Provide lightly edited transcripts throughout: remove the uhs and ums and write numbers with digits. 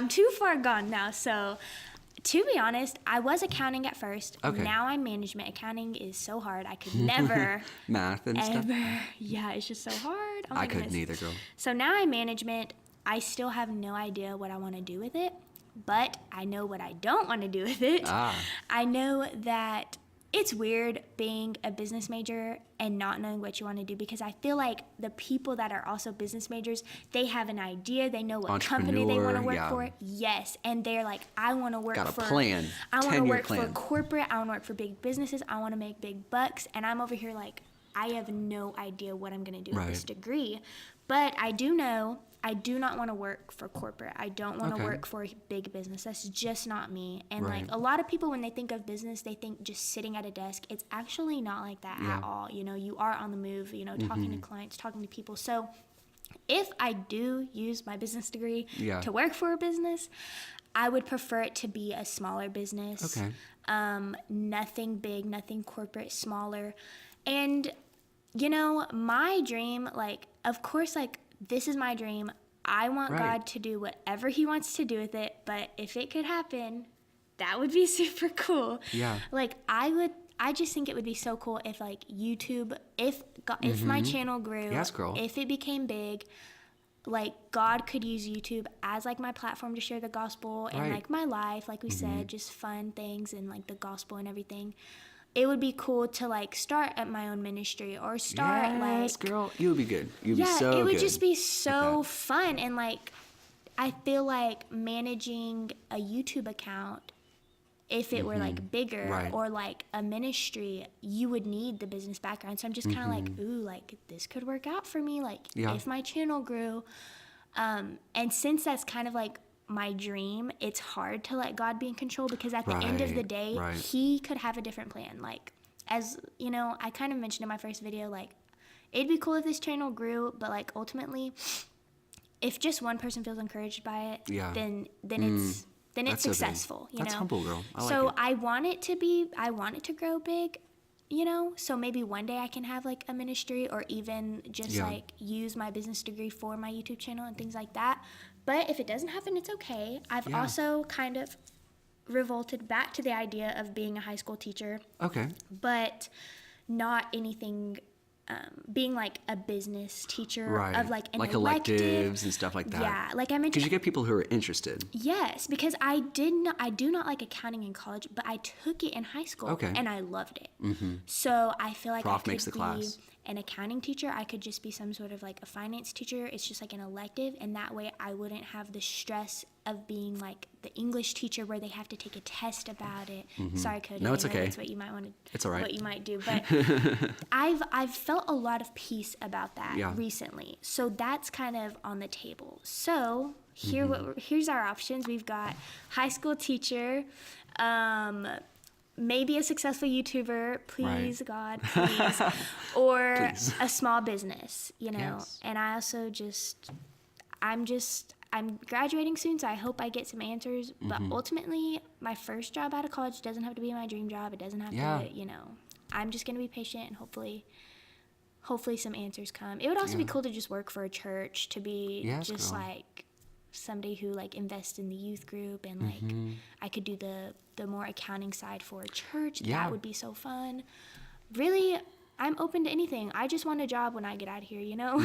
I'm too far gone now. So to be honest, I was accounting at first. Okay. Now I'm management. Accounting is so hard. I could never. Math and stuff. Yeah, it's just so hard. Oh my I couldn't goodness. either, girl. So now I'm management. I still have no idea what I want to do with it, but I know what I don't want to do with it. I know that it's weird being a business major and not knowing what you want to do, because I feel like the people that are also business majors, they have an idea, they know what company they want to work for. Yes, and they're like, I want to work Got a for plan. I want to work plan. for corporate, I want to work for big businesses, I want to make big bucks, and I'm over here like, I have no idea what I'm going to do with this degree. But I do know I do not want to work for corporate. I don't want to work for a big business. That's just not me. And like a lot of people, when they think of business, they think just sitting at a desk. It's actually not like that at all. You know, you are on the move, you know, talking to clients, talking to people. So if I do use my business degree to work for a business, I would prefer it to be a smaller business. Nothing big, nothing corporate, smaller. And, you know, my dream, like, of course, like, this is my dream. I want God to do whatever he wants to do with it, but if it could happen, that would be super cool. Yeah. Like, I just think it would be so cool if, like, YouTube, if my channel grew, if it became big, like, God could use YouTube as, like, my platform to share the gospel and, like, my life, like we said, just fun things and, like, the gospel and everything. It would be cool to, like, start at my own ministry or start, yes, girl. You would be good. You'd be so good. Yeah, it would just be so fun. And, like, I feel like managing a YouTube account, if it were, like, bigger or, like, a ministry, you would need the business background. So I'm just kind of like, ooh, like, this could work out for me, like, if my channel grew. And since that's kind of, like, my dream, it's hard to let God be in control, because at the end of the day, he could have a different plan. Like, as you know, I kind of mentioned in my first video, like, it'd be cool if this channel grew, but like ultimately, if just one person feels encouraged by it, then it's successful. You know, that's humble, girl. I like so it. I want it to grow big. You know, so maybe one day I can have like a ministry, or even just like use my business degree for my YouTube channel and things like that. But if it doesn't happen, it's okay. I've also kind of revolted back to the idea of being a high school teacher. Okay. But not anything, being like a business teacher of like an elective. Electives and stuff like that. Yeah, like I mentioned. Because you get people who are interested. Yes, because I do not like accounting in college, but I took it in high school and I loved it. So I feel like I could be an accounting teacher. I could just be some sort of like a finance teacher. It's just like an elective, and that way I wouldn't have the stress of being like the English teacher where they have to take a test about it. Sorry, Cody. No, it's okay. That's what you might want to. It's all right. What you might do, but I've felt a lot of peace about that recently. So that's kind of on the table. So here's our options. We've got high school teacher. Maybe a successful YouTuber, please, God, please. Or please. A small business, you know. And I also I'm graduating soon, so I hope I get some answers. But ultimately, my first job out of college doesn't have to be my dream job. It doesn't have to, you know. I'm just going to be patient, and hopefully some answers come. It would also be cool to just work for a church, to be like somebody who like invests in the youth group, and like I could do the more accounting side for a church. That would be so fun. Really, I'm open to anything. I just want a job when I get out of here, you know?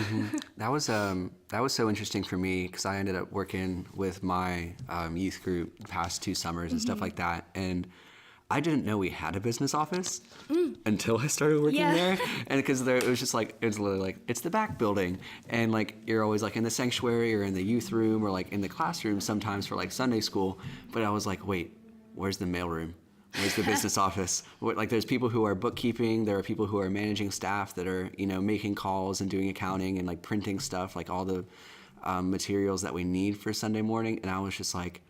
That was so interesting for me, because I ended up working with my youth group the past 2 summers and stuff like that, and I didn't know we had a business office until I started working there. And because it was just like, it was literally like, it's the back building. And like, you're always like in the sanctuary or in the youth room or like in the classroom sometimes for like Sunday school. But I was like, wait, where's the mailroom? Where's the business office? Like, there's people who are bookkeeping. There are people who are managing staff that are, you know, making calls and doing accounting and like printing stuff, like all the materials that we need for Sunday morning. And I was just like,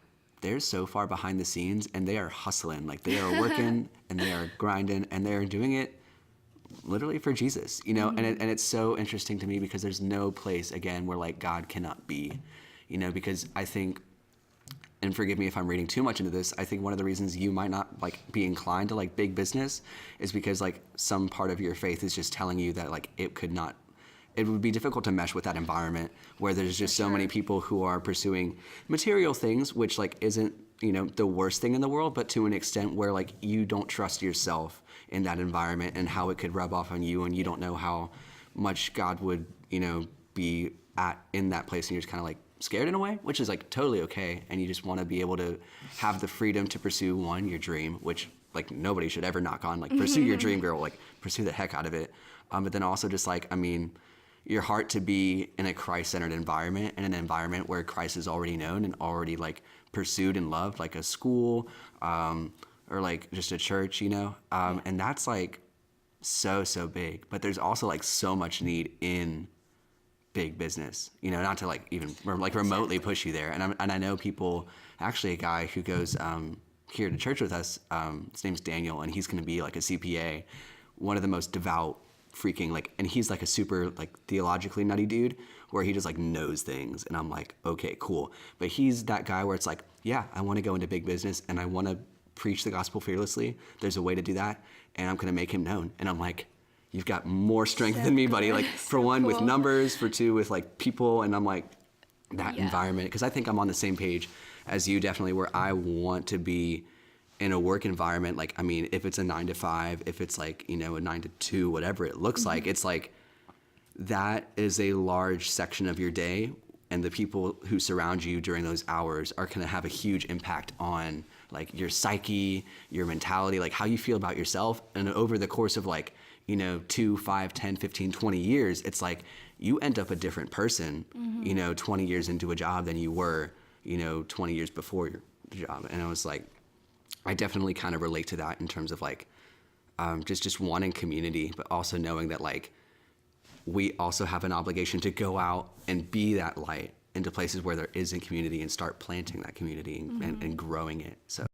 they're so far behind the scenes, and they are hustling. Like, they are working and they are grinding, and they are doing it literally for Jesus, you know? And it's so interesting to me, because there's no place, again, where like God cannot be, you know, because I think, and forgive me if I'm reading too much into this, I think one of the reasons you might not like be inclined to like big business is because like some part of your faith is just telling you that like it could not it would be difficult to mesh with that environment where there's just so many people who are pursuing material things, which like isn't, you know, the worst thing in the world, but to an extent where like you don't trust yourself in that environment and how it could rub off on you, and you don't know how much God would, you know, be in that place, and you're just kind of like scared in a way, which is like totally okay. And you just want to be able to have the freedom to pursue your dream, which like nobody should ever knock on, like pursue your dream, girl, like pursue the heck out of it. But then also just like, I mean, your heart to be in a Christ-centered environment, and an environment where Christ is already known and already like pursued and loved, like a school, or like just a church, you know? And that's like so big, but there's also like so much need in big business, you know, not to like even like remotely push you there. And I know people, actually a guy who goes here to church with us, his name's Daniel, and he's going to be like a CPA, one of the most devout freaking like, and he's like a super like theologically nutty dude where he just like knows things, and I'm like, okay, cool. But he's that guy where it's like, yeah, I want to go into big business and I want to preach the gospel fearlessly. There's a way to do that, and I'm going to make him known. And I'm like, you've got more strength than me, buddy. Like for one, with numbers, for two, with like people. And I'm like, that environment, because I think I'm on the same page as you, definitely, where I want to be in a work environment. Like, I mean, if it's a 9 to 5, if it's like, you know, a 9 to 2, whatever it looks like, it's like that is a large section of your day, and the people who surround you during those hours are going to have a huge impact on like your psyche, your mentality, like how you feel about yourself. And over the course of like, you know, 2, 5, 10, 15, 20 years, it's like you end up a different person, you know, 20 years into a job than you were, you know, 20 years before your job. And I was like, I definitely kind of relate to that in terms of like, just wanting community, but also knowing that like, we also have an obligation to go out and be that light into places where there isn't community, and start planting that community and growing it. So